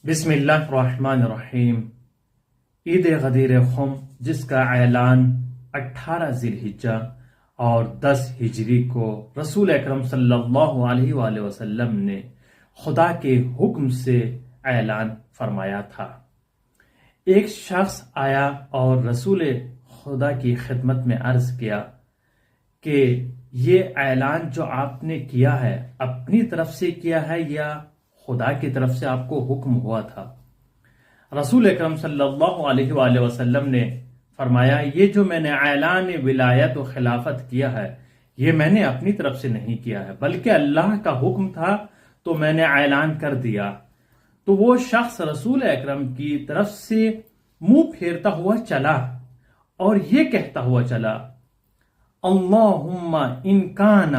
بسم اللہ الرحمن الرحیم۔ عید غدیر خم جس کا اعلان 18 ذی الحجہ اور 10 ہجری کو رسول اکرم صلی اللہ علیہ وآلہ وسلم نے خدا کے حکم سے اعلان فرمایا تھا۔ ایک شخص آیا اور رسول خدا کی خدمت میں عرض کیا کہ یہ اعلان جو آپ نے کیا ہے اپنی طرف سے کیا ہے یا خدا کی طرف سے آپ کو حکم ہوا تھا؟ رسول اکرم صلی اللہ علیہ وآلہ وسلم نے فرمایا، یہ جو میں نے اعلان ولایت و خلافت کیا ہے یہ میں نے اپنی طرف سے نہیں کیا ہے بلکہ اللہ کا حکم تھا تو میں نے اعلان کر دیا۔ تو وہ شخص رسول اکرم کی طرف سے منہ پھیرتا ہوا چلا اور یہ کہتا ہوا چلا، اللہم ان کان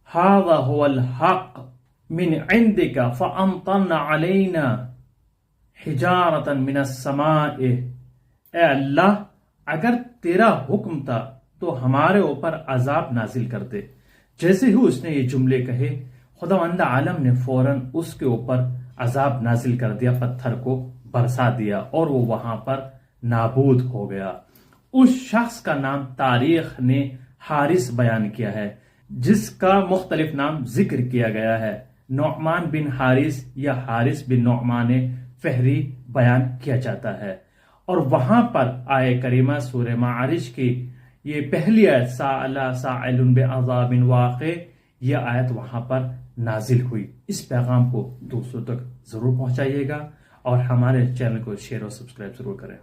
ھذا ھو الحق من عندک فامطرنا علینا حجارتا من السماء۔ اے اللہ، اگر تیرا حکم تھا تو ہمارے اوپر عذاب نازل کر دے۔ جیسے ہی اس نے یہ جملے کہے خداوند عالم نے فوراً اس کے اوپر عذاب نازل کر دیا، پتھر کو برسا دیا اور وہ وہاں پر نابود ہو گیا۔ اس شخص کا نام تاریخ نے حارث بیان کیا ہے، جس کا مختلف نام ذکر کیا گیا ہے۔ نعمان بن حارث یا حارث بن نعمان فہری بیان کیا جاتا ہے، اور وہاں پر آیہ کریمہ سورہ معارج کی یہ پہلی آیت سأل سائل بعذاب واقع، یہ آیت وہاں پر نازل ہوئی۔ اس پیغام کو دوسروں تک ضرور پہنچائیے گا اور ہمارے چینل کو شیئر اور سبسکرائب ضرور کریں۔